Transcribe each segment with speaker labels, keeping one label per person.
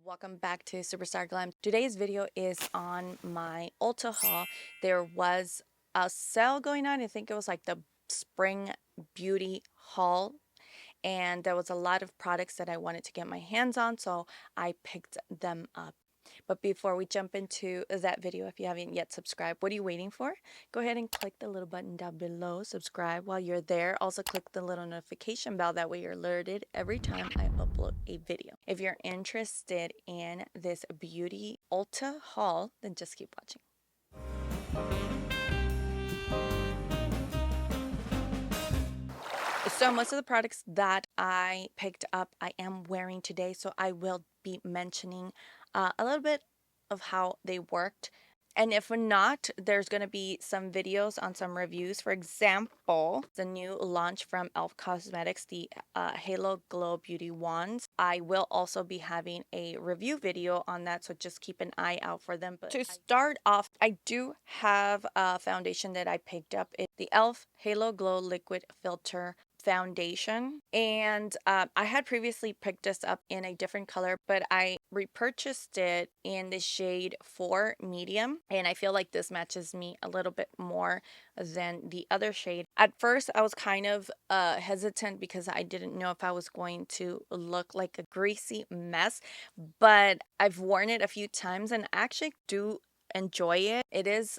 Speaker 1: Welcome back to Superstarglam. Today's video is on my Ulta haul. There was a sale going on. I think it was like the spring beauty haul, and there was a lot of products that I wanted to get my hands on, so I picked them up. But before we jump into that video, if you haven't yet subscribed, what are you waiting for? Go ahead and click the little button down below, subscribe while you're there. Also click the little notification bell, that way you're alerted every time I upload a video. If you're interested in this beauty Ulta haul, then just keep watching. So most of the products that I picked up, I am wearing today, so I will be mentioning a little bit of how they worked. And if not, there's going to be some videos on some reviews. For example, the new launch from e.l.f. Cosmetics, the Halo Glow Beauty Wands. I will also be having a review video on that, so just keep an eye out for them. But to start off, I do have a foundation that I picked up. It's the e.l.f. Halo Glow Liquid Filter foundation, and I had previously picked this up in a different color, but I repurchased it in the shade 4 medium, and I feel like this matches me a little bit more than the other shade. At first I was kind of hesitant because I didn't know if I was going to look like a greasy mess, but I've worn it a few times and I actually do enjoy it. It is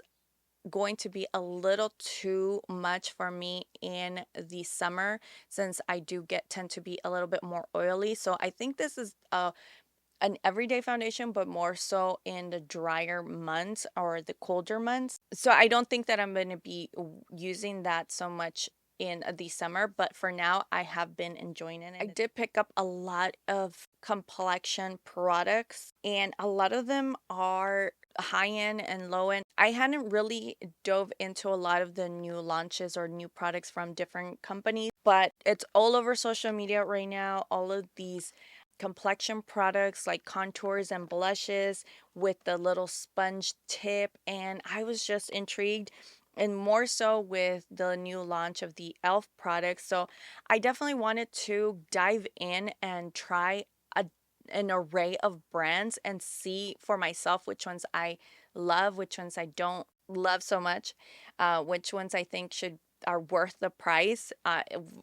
Speaker 1: going to be a little too much for me in the summer, since I do tend to be a little bit more oily. So I think this is an everyday foundation, but more so in the drier months or the colder months. So I don't think that I'm going to be using that so much in the summer, but for now I have been enjoying it. I did pick up a lot of complexion products, and a lot of them are high end and low end. I hadn't really dove into a lot of the new launches or new products from different companies, but it's all over social media right now. All of these complexion products like contours and blushes with the little sponge tip, and I was just intrigued, and more so with the new launch of the e.l.f. products. So I definitely wanted to dive in and try an array of brands and see for myself which ones I love, which ones I don't love so much, which ones I think are worth the price,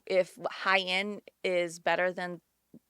Speaker 1: if high end is better than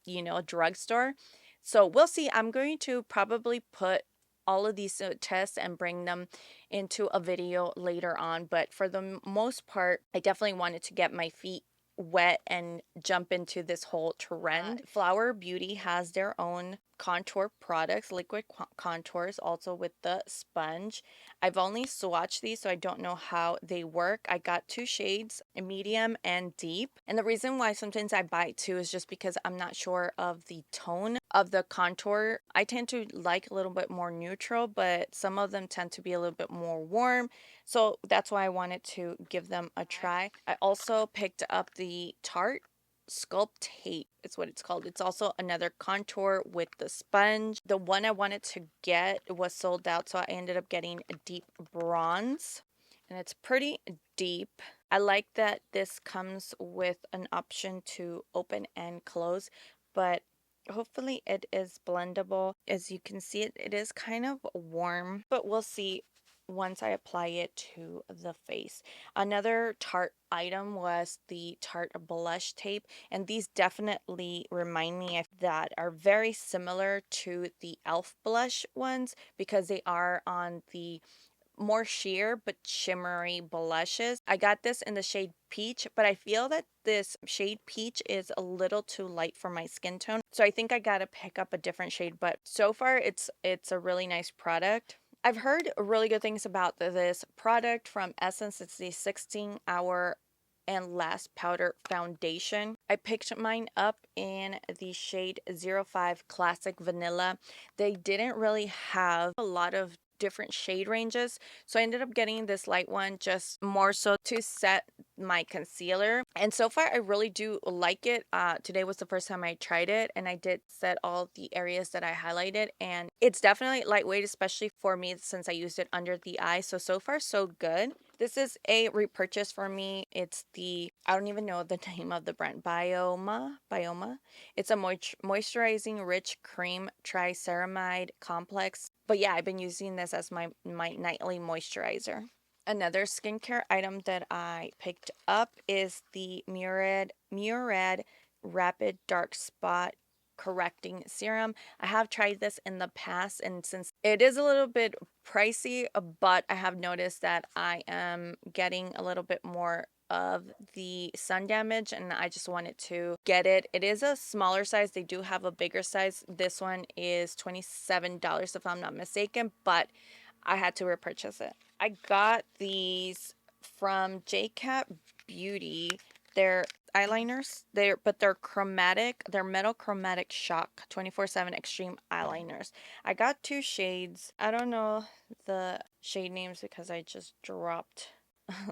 Speaker 1: a drugstore. So we'll see. I'm going to probably put all of these tests and bring them into a video later on, but for the most part I definitely wanted to get my feet wet and jump into this whole trend. Flower Beauty has their own contour products, liquid contours, also with the sponge. I've only swatched these, so I don't know how they work. I got two shades, medium and deep, and the reason why sometimes I buy two is just because I'm not sure of the tone of the contour. I tend to like a little bit more neutral, but some of them tend to be a little bit more warm, so that's why I wanted to give them a try. I also picked up the Tarte Sculpt Tape, it's what it's called. It's also another contour with the sponge. The one I wanted to get was sold out, so I ended up getting a deep bronze, and it's pretty deep. I like that this comes with an option to open and close, but hopefully it is blendable. As you can see, it is kind of warm, but we'll see once I apply it to the face. Another Tarte item was the Tarte blush tape, and these definitely remind me of that, are very similar to the e.l.f. blush ones because they are on the more sheer but shimmery blushes. I got this in the shade peach, but I feel that this shade peach is a little too light for my skin tone, so I think I gotta pick up a different shade. But so far it's a really nice product. I've heard really good things about this product from Essence. It's the 16-hour and last powder foundation. I picked mine up in the shade 05 Classic Vanilla. They didn't really have a lot of different shade ranges, so I ended up getting this light one just more so to set my concealer, and so far I really do like it. Today was the first time I tried it, and I did set all the areas that I highlighted, and it's definitely lightweight, especially for me since I used it under the eye. So far so good. This is a repurchase for me. It's the, I don't even know the name of the brand, Bioma. It's a moisturizing rich cream triceramide complex. But yeah, I've been using this as my nightly moisturizer. Another skincare item that I picked up is the Murad Rapid Dark Spot Correcting Serum. I have tried this in the past, and since it is a little bit pricey, but I have noticed that I am getting a little bit more of the sun damage, and I just wanted to get it. It is a smaller size. They do have a bigger size. This one is $27 if I'm not mistaken, but I had to repurchase it. I got these from JCat Beauty. They're eyeliners. They're chromatic. They're metal chromatic shock 24/7 extreme eyeliners. I got two shades. I don't know the shade names because I just dropped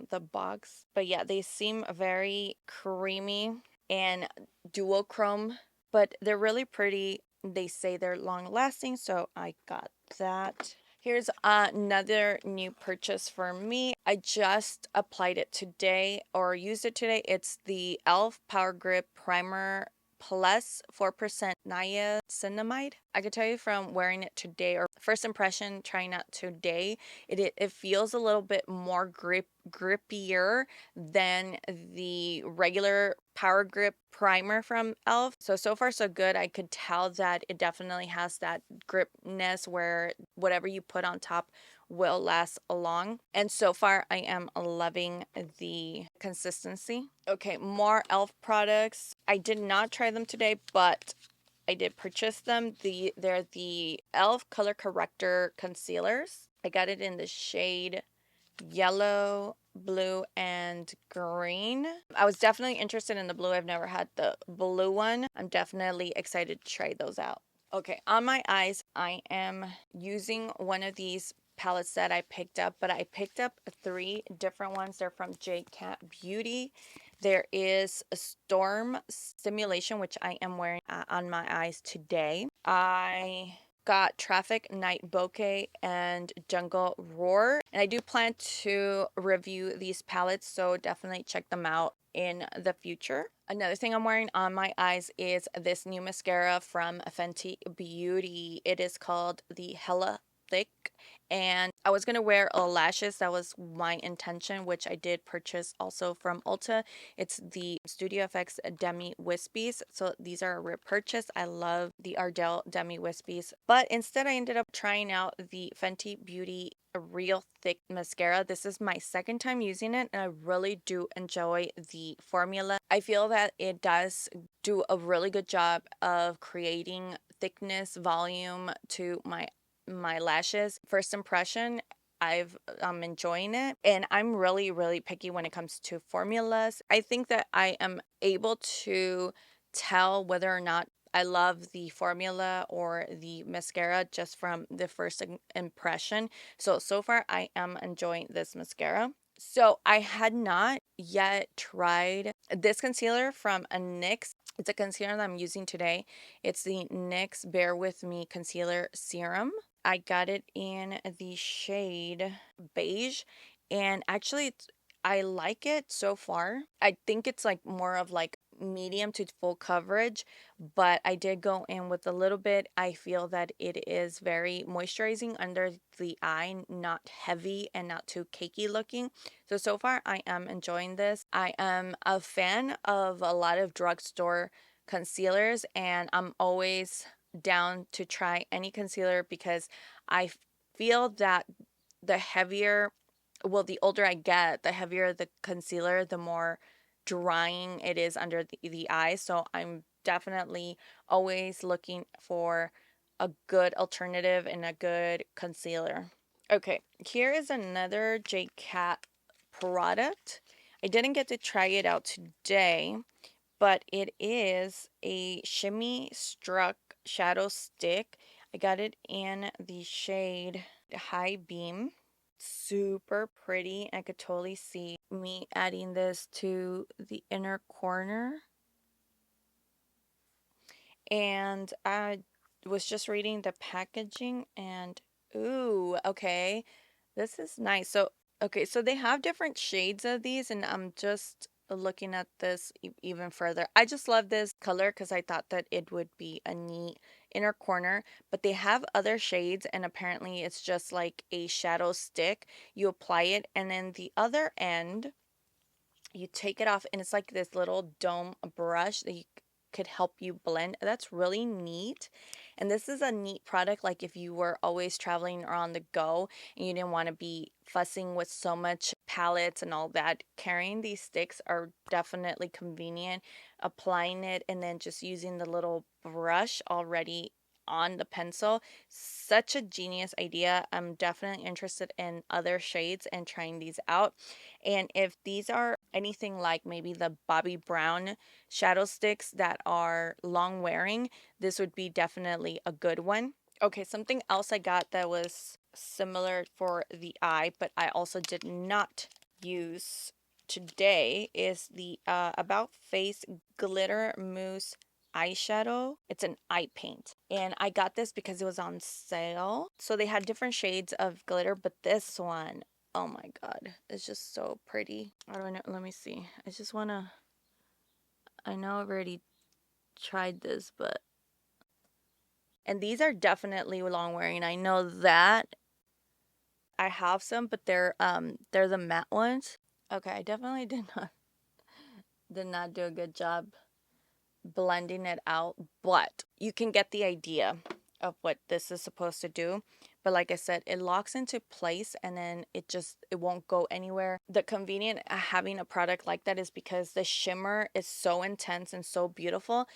Speaker 1: the box. But yeah, they seem very creamy and duochrome, but they're really pretty. They say they're long lasting, so I got that. Here's another new purchase for me. I just applied it today or used it today. It's the e.l.f. Power Grip Primer Plus 4% niacinamide. I could tell you from wearing it today or first impression trying it today, it feels a little bit more grippier than the regular Power Grip primer from e.l.f. So far so good. I could tell that it definitely has that gripness where whatever you put on top will last along. And so far I am loving the consistency. Okay, more e.l.f. products. I did not try them today, but I did purchase them. They're the e.l.f. Color Corrector Concealers. I got it in the shade yellow, blue, and green. I was definitely interested in the blue. I've never had the blue one. I'm definitely excited to try those out. Okay, on my eyes, I am using one of these palettes that I picked up, but I picked up three different ones. They're from JCat Beauty. There is a Storm Simulation, which I am wearing on my eyes today. I got Traffic Night Bokeh and Jungle Roar. And I do plan to review these palettes, so definitely check them out in the future. Another thing I'm wearing on my eyes is this new mascara from Fenty Beauty. It is called the Hella Thick, and I was gonna wear lashes. That was my intention, which I did purchase also from Ulta. It's the Studio FX Demi Wispies. So these are a repurchase. I love the Ardell Demi Wispies, but instead I ended up trying out the Fenty Beauty Real Thick mascara. This is my second time using it, and I really do enjoy the formula. I feel that it does do a really good job of creating thickness, volume to my lashes. First impression, I'm enjoying it, and I'm really picky when it comes to formulas. I think that I am able to tell whether or not I love the formula or the mascara just from the first impression. So far I am enjoying this mascara. So I had not yet tried this concealer from a NYX. It's a concealer that I'm using today. It's the NYX Bear With Me Concealer Serum. I got it in the shade beige, and actually I like it so far. I think it's like more of like medium to full coverage, but I did go in with a little bit. I feel that it is very moisturizing under the eye, not heavy and not too cakey looking. So far I am enjoying this. I am a fan of a lot of drugstore concealers, and I'm always down to try any concealer because I feel that the heavier, well, the older I get, the heavier the concealer, the more drying it is under the eye. So I'm definitely always looking for a good alternative and a good concealer. Okay, here is another JCat product. I didn't get to try it out today, but it is a Shimmy Struck Shadow Stick. I got it in the shade High Beam. Super pretty. I could totally see me adding this to the inner corner. And I was just reading the packaging, and ooh, okay. This is nice. So Okay, so they have different shades of these, and I'm just looking at this even further. I just love this color because I thought that it would be a neat inner corner, but they have other shades, and apparently it's just like a shadow stick. You apply it, and then the other end you take it off, and it's like this little dome brush that you could help you blend. That's really neat. And this is a neat product, like if you were always traveling or on the go and you didn't want to be fussing with so much palettes and all that. Carrying these sticks are definitely convenient. Applying it and then just using the little brush already on the pencil, such a genius idea. I'm definitely interested in other shades and trying these out. And if these are anything like maybe the Bobbi Brown shadow sticks that are long wearing, this would be definitely a good one. Okay, something else I got that was similar for the eye, but I also did not use today is the About Face Glitter Mousse eyeshadow. It's an eye paint. And I got this because it was on sale. So they had different shades of glitter, but this one, oh my god, it's just so pretty. How do I know? Let me see. I just want to, I know I've already tried this, but, and these are definitely long wearing. I know that. I have some, but they're the matte ones. Okay, I definitely did not do a good job blending it out, but you can get the idea of what this is supposed to do. But like I said, it locks into place and then it won't go anywhere. The convenient having a product like that is because the shimmer is so intense and so beautiful,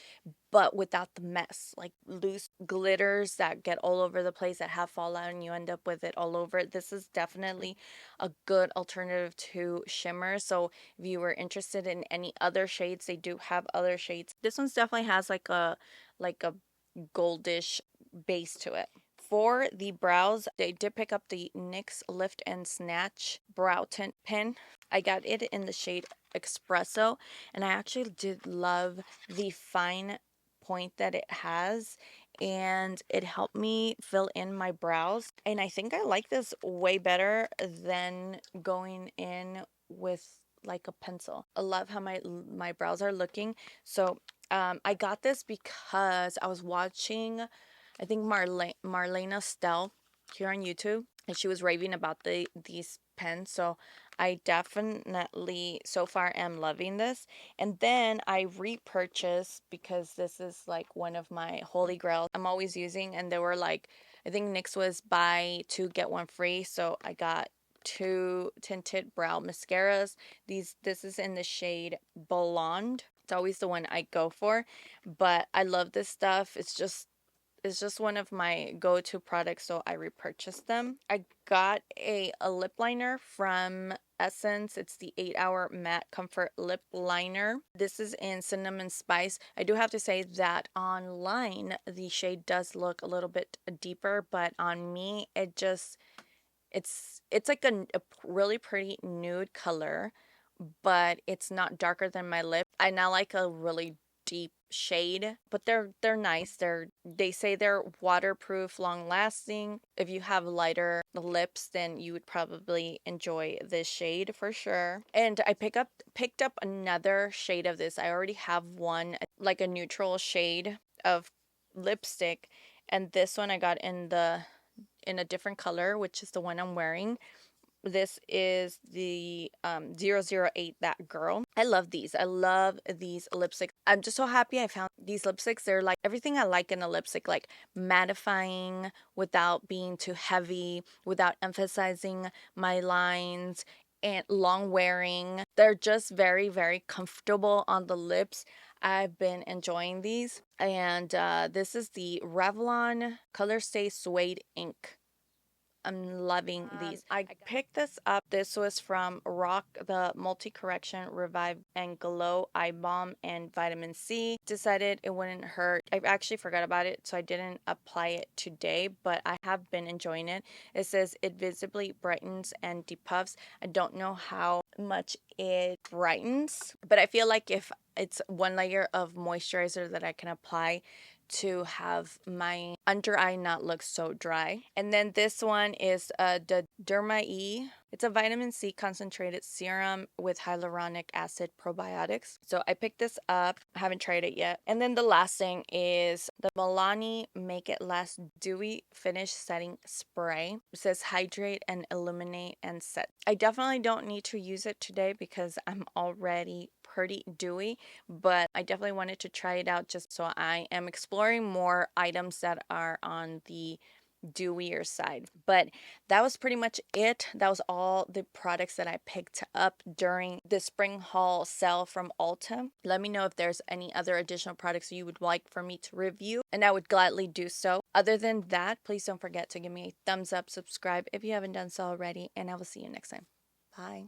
Speaker 1: but without the mess, like loose glitters that get all over the place that have fallout and you end up with it all over. This is definitely a good alternative to shimmer. So if you were interested in any other shades, they do have other shades. This one's definitely has like a goldish base to it. For the brows, I did pick up the NYX Lift and Snatch brow tint pen. I got it in the shade Espresso, and I actually did love the fine point that it has, and it helped me fill in my brows. And I think I like this way better than going in with like a pencil. I love how my brows are looking. So I got this because I was watching, I think Marlena Stell here on YouTube, and she was raving about these pens. So I definitely so far am loving this. And then I repurchased because this is like one of my holy grails I'm always using, and they were like, I think NYX was buy two get one free, so I got two tinted brow mascaras. This is in the shade Blonde. It's always the one I go for, but I love this stuff. It's just one of my go-to products, so I repurchased them. I got a lip liner from Essence. It's the 8-Hour Matte Comfort Lip Liner. This is in Cinnamon Spice. I do have to say that online the shade does look a little bit deeper, but on me it's like a really pretty nude color, but it's not darker than my lip. I now like a really deep shade, but they're nice. They say they're waterproof, long lasting. If you have lighter lips, then you would probably enjoy this shade for sure. And I picked up another shade of this. I already have one, like a neutral shade of lipstick, and this one I got in a different color, which is the one I'm wearing. This is the 008 That Girl. I love these. I love these lipsticks. I'm just so happy I found these lipsticks. They're like everything I like in a lipstick, like mattifying without being too heavy, without emphasizing my lines, and long wearing. They're just very, very comfortable on the lips. I've been enjoying these. And this is the Revlon Color Stay Suede Ink. I'm loving these. I picked this up. This was from Rock, the Multi Correction Revive and Glow Eye Balm and Vitamin C. Decided it wouldn't hurt. I actually forgot about it, so I didn't apply it today, but I have been enjoying it. It says it visibly brightens and depuffs. I don't know how much it brightens, but I feel like if it's one layer of moisturizer that I can apply to have my under eye not look so dry. And then this one is the Derma E. It's a vitamin C concentrated serum with hyaluronic acid probiotics. So I picked this up. I haven't tried it yet. And then the last thing is the Milani Make It Last Dewy Finish Setting Spray. It says hydrate and illuminate and set. I definitely don't need to use it today because I'm already pretty dewy, but I definitely wanted to try it out just so I am exploring more items that are on the dewier side. But that was pretty much it. That was all the products that I picked up during the spring haul sale from Ulta. Let me know if there's any other additional products you would like for me to review, and I would gladly do so. Other than that, please don't forget to give me a thumbs up, subscribe if you haven't done so already, and I will see you next time. Bye.